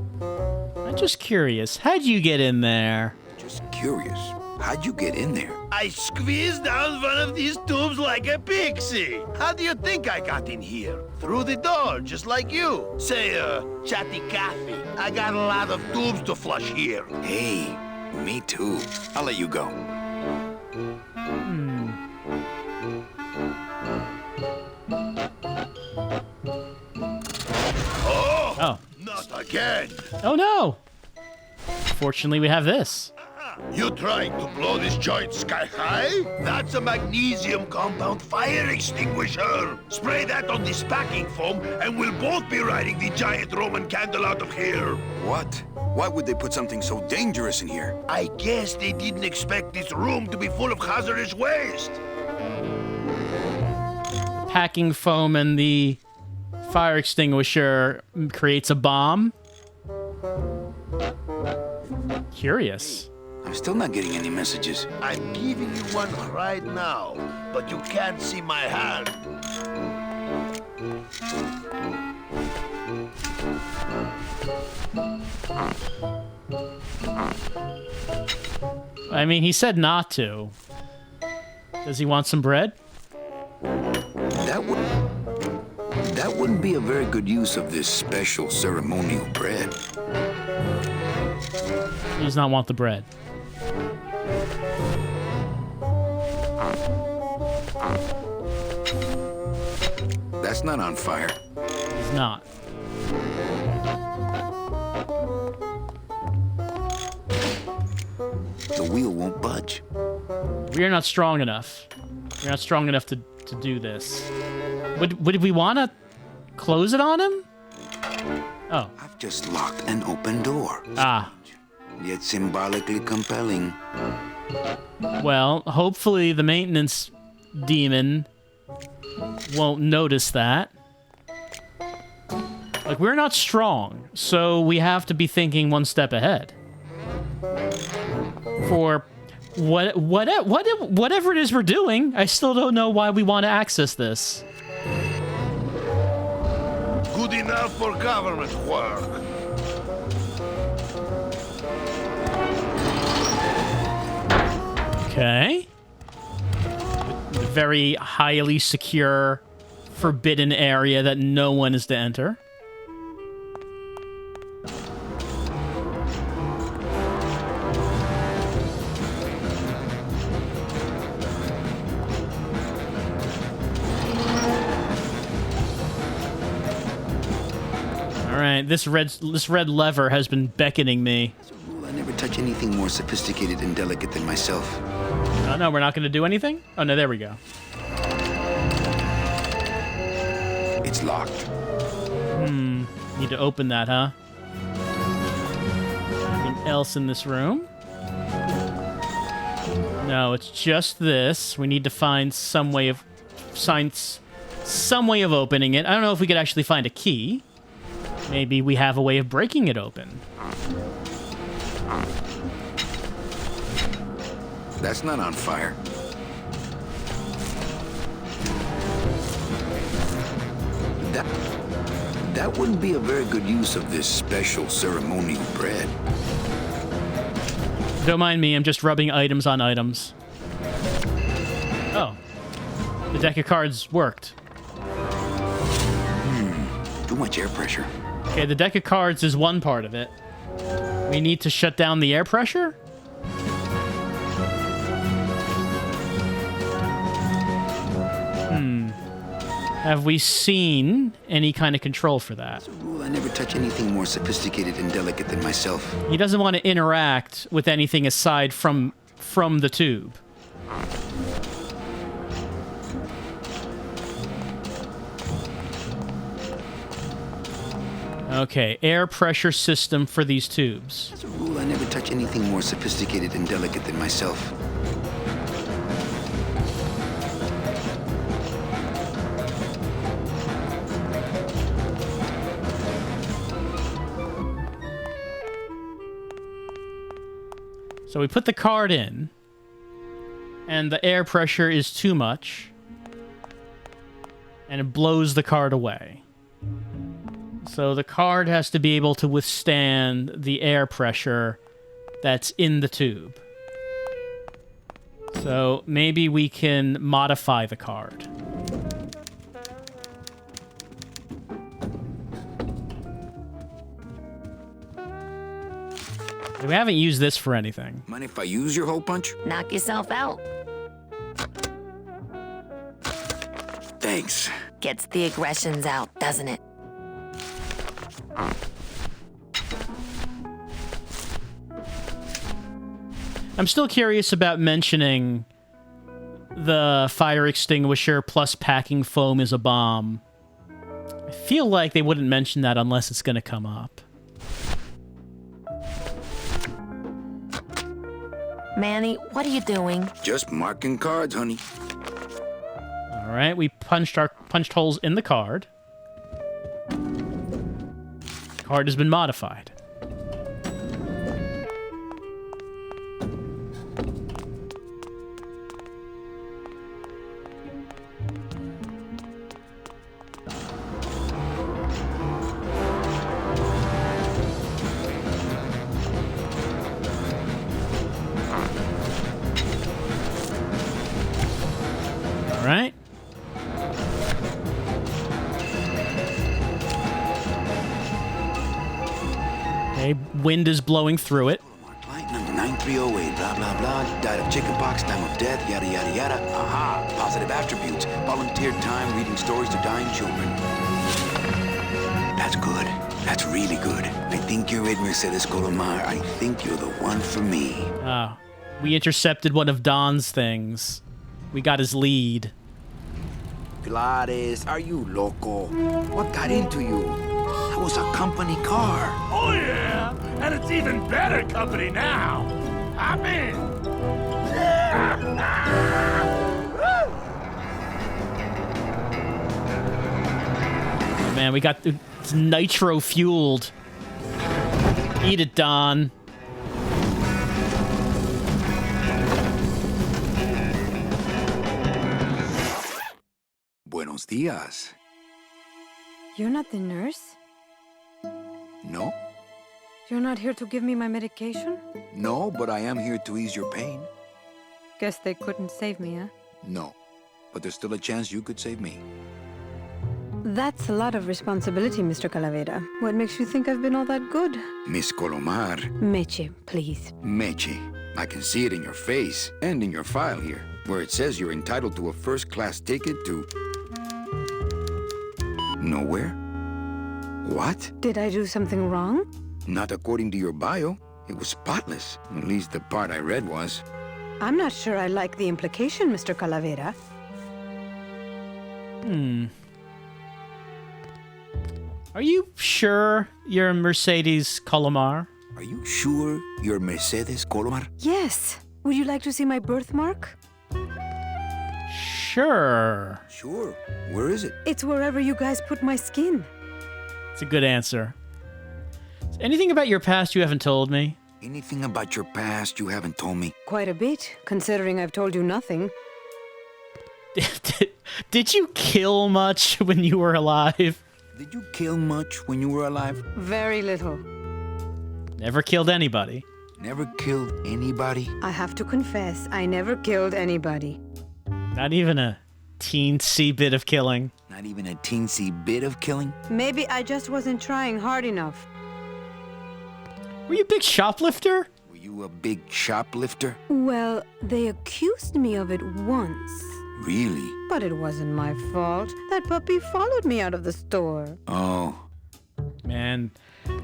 I'm just curious, how'd you get in there? Just curious. How'd you get in there? I squeezed down one of these tubes like a pixie. How do you think I got in here? Through the door, just like you. Say, chatty Cathy, I got a lot of tubes to flush here. Hey, me too. I'll let you go. Oh, not again. Oh no! Fortunately, we have this. You trying to blow this joint sky high? That's a magnesium compound fire extinguisher. Spray that on this packing foam and we'll both be riding the giant Roman candle out of here. What? Why would they put something so dangerous in here? I guess they didn't expect this room to be full of hazardous waste. Packing foam and the fire extinguisher creates a bomb. Curious. I'm still not getting any messages. I'm giving you one right now, but you can't see my hand. I mean, he said not to. Does he want some bread? That wouldn't be a very good use of this special ceremonial bread. He does not want the bread. That's not on fire. He's not. The wheel won't budge. We are not strong enough. We're not strong enough to do this. Would we want to close it on him? Oh. I've just locked an open door. Ah. Yet symbolically compelling. Well, hopefully the maintenance demon won't notice that. Like, we're not strong, so we have to be thinking one step ahead. For whatever it is we're doing, I still don't know why we want to access this. Good enough for government work. Okay. The very highly secure, forbidden area that no one is to enter. All right, this red lever has been beckoning me. As a rule, I never touch anything more sophisticated and delicate than myself. Oh, no, we're not going to do anything? Oh, no, there we go. It's locked. Need to open that, huh? Anything else in this room? No, it's just this. We need to find some way of opening it. I don't know if we could actually find a key. Maybe we have a way of breaking it open. That's not on fire. That wouldn't be a very good use of this special ceremonial bread. Don't mind me, I'm just rubbing items on items. Oh. The deck of cards worked. Too much air pressure. Okay, the deck of cards is one part of it. We need to shut down the air pressure? Have we seen any kind of control for that? As a rule, I never touch anything more sophisticated and delicate than myself. He doesn't want to interact with anything aside from the tube. Okay, air pressure system for these tubes. As a rule, I never touch anything more sophisticated and delicate than myself. So we put the card in, and the air pressure is too much, and it blows the card away. So the card has to be able to withstand the air pressure that's in the tube. So maybe we can modify the card. We haven't used this for anything. Mind if I use your hole punch? Knock yourself out. Thanks. Gets the aggressions out, doesn't it? I'm still curious about mentioning the fire extinguisher plus packing foam is a bomb. I feel like they wouldn't mention that unless it's going to come up. Manny, what are you doing? Just marking cards, honey. All right, we punched holes in the card. Card has been modified. All right. Okay, wind is blowing through it. Flight number 9308, blah, blah, blah. Died of chickenpox, time of death, yada, yada, yada. Aha, positive attributes. Volunteered time reading stories to dying children. That's good. That's really good. I think you're it, Mercedes Colomar. I think you're the one for me. Oh, we intercepted one of Don's things. We got his lead. Gladys, are you loco? What got into you? That was a company car. Oh, yeah. And it's even better company now. I'm in. Oh, man, we got it's nitro fueled. Eat it, Don. Buenos dias. You're not the nurse? No? You're not here to give me my medication? No, but I am here to ease your pain. Guess they couldn't save me, huh? No. But there's still a chance you could save me. That's a lot of responsibility, Mr. Calavera. What makes you think I've been all that good? Miss Colomar. Meche, please. Meche. I can see it in your face and in your file here, where it says you're entitled to a first-class ticket to... nowhere? What? Did I do something wrong? Not according to your bio. It was spotless. At least the part I read was. I'm not sure I like the implication, Mr. Calavera. Are you sure you're Mercedes Colomar? Are you sure you're Mercedes Colomar? Yes. Would you like to see my birthmark? Sure. Sure. Where is it? It's wherever you guys put my skin. It's a good answer. Is anything about your past you haven't told me? Anything about your past you haven't told me? Quite a bit, considering I've told you nothing. Did you kill much when you were alive? Did you kill much when you were alive? Very little. Never killed anybody. Never killed anybody? I have to confess, I never killed anybody. Not even a teensy bit of killing. Not even a teensy bit of killing? Maybe I just wasn't trying hard enough. Were you a big shoplifter? Were you a big shoplifter? Well, they accused me of it once. Really? But it wasn't my fault. That puppy followed me out of the store. Oh. Man,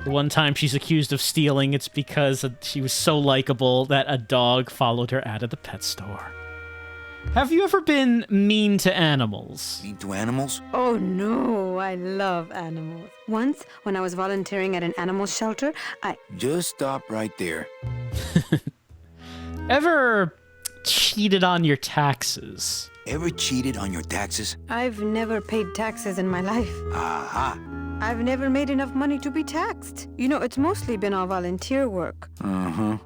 the one time she's accused of stealing, it's because she was so likable that a dog followed her out of the pet store. Have you ever been mean to animals? Mean to animals? Oh no, I love animals. Once, when I was volunteering at an animal shelter, Just stop right there. Ever cheated on your taxes? Ever cheated on your taxes? I've never paid taxes in my life. Aha. I've never made enough money to be taxed. You know, it's mostly been all volunteer work. Uh-huh.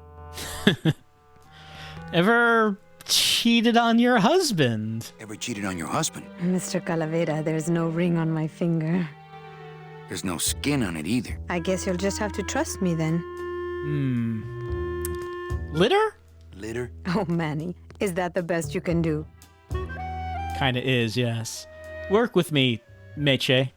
Ever cheated on your husband? Ever cheated on your husband? Mr. Calavera, there's no ring on my finger. There's no skin on it either. I guess you'll just have to trust me then. Litter? Litter? Oh, Manny, is that the best you can do? Kinda is, yes. Work with me, Meche.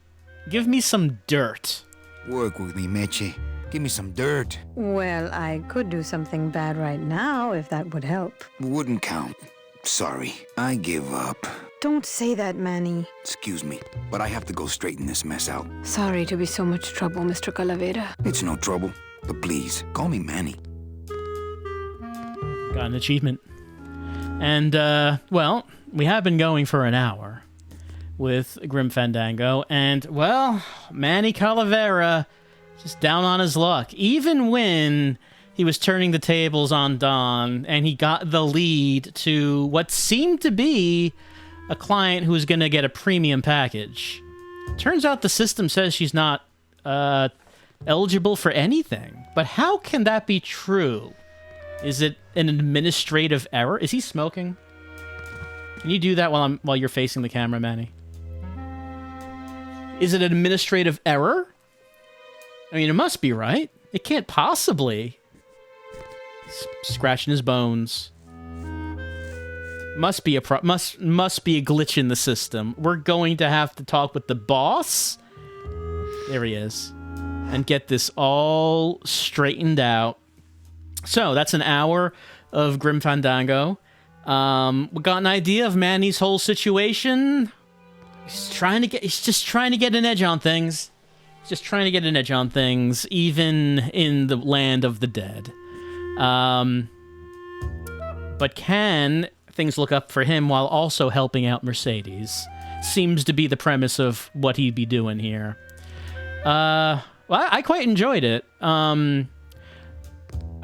Give me some dirt. Work with me, Meche. Give me some dirt. Well, I could do something bad right now if that would help. Wouldn't count. Sorry. I give up. Don't say that, Manny. Excuse me, but I have to go straighten this mess out. Sorry to be so much trouble, Mr. Calavera. It's no trouble. But please, call me Manny. Got an achievement. And, well, we have been going for an hour with Grim Fandango, and, well, Manny Calavera just down on his luck. Even when he was turning the tables on Don, and he got the lead to what seemed to be a client who was going to get a premium package. Turns out the system says she's not eligible for anything. But how can that be true? Is it an administrative error? Is he smoking? Can you do that while you're facing the camera, Manny? Is it an administrative error? I mean, it must be, right? It can't possibly. Scratching his bones. Must be a must be a glitch in the system. We're going to have to talk with the boss. There he is. And get this all straightened out. So, that's an hour of Grim Fandango. We got an idea of Manny's whole situation. He's just trying to get an edge on things. He's just trying to get an edge on things, even in the land of the dead. But can things look up for him while also helping out Mercedes? Seems to be the premise of what he'd be doing here. Well, I quite enjoyed it. I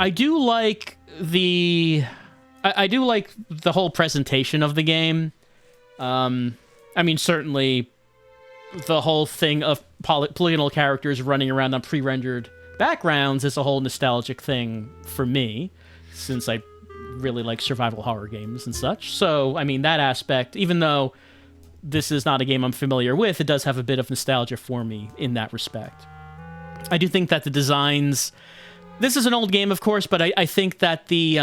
do like the whole presentation of the game. I mean, certainly the whole thing of polygonal characters running around on pre-rendered backgrounds is a whole nostalgic thing for me, since I really like survival horror games and such. So, I mean, that aspect, even though this is not a game I'm familiar with, it does have a bit of nostalgia for me in that respect. I do think that the designs... This is an old game, of course, but I think that the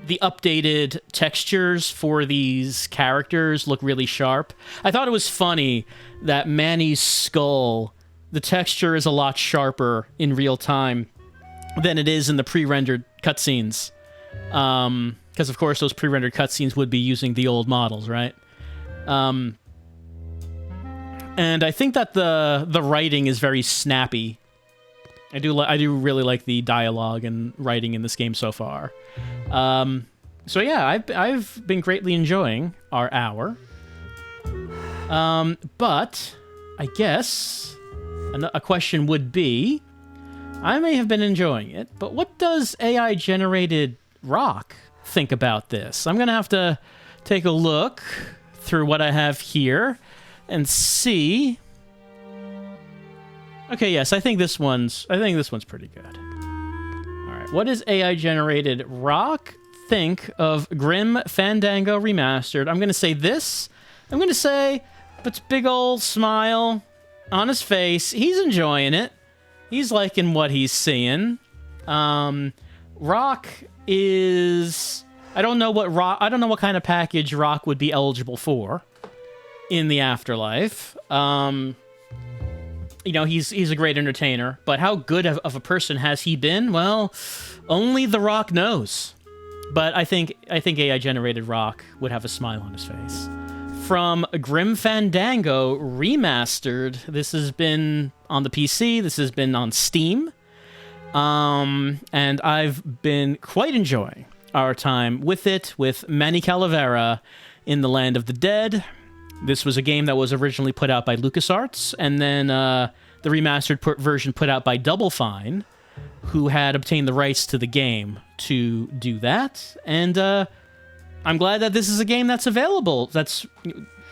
updated textures for these characters look really sharp. I thought it was funny that Manny's skull, the texture is a lot sharper in real time than it is in the pre-rendered cutscenes. Because, of course, those pre-rendered cutscenes would be using the old models, right? And I think that the writing is very snappy. I do really like the dialogue and writing in this game so far. So yeah, I've been greatly enjoying our hour. But I guess a question would be, I may have been enjoying it, but what does AI-generated rock think about this? I'm gonna have to take a look through what I have here and see. Okay, yes, I think this one's pretty good. All right, what does AI-generated rock think of Grim Fandango Remastered? I'm gonna say this. I'm gonna say, puts big old smile on his face. He's enjoying it. He's liking what he's seeing. Rock is... I don't know what kind of package Rock would be eligible for in the afterlife. You know, he's a great entertainer, but how good of a person has he been? Well, only The Rock knows. But I think AI-generated Rock would have a smile on his face. From Grim Fandango Remastered, this has been on the PC, this has been on Steam, and I've been quite enjoying our time with it, with Manny Calavera in the Land of the Dead. This was a game that was originally put out by LucasArts, and then the remastered version put out by Double Fine, who had obtained the rights to the game to do that. And I'm glad that this is a game that's available, that's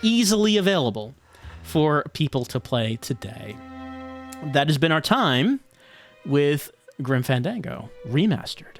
easily available for people to play today. That has been our time with Grim Fandango Remastered.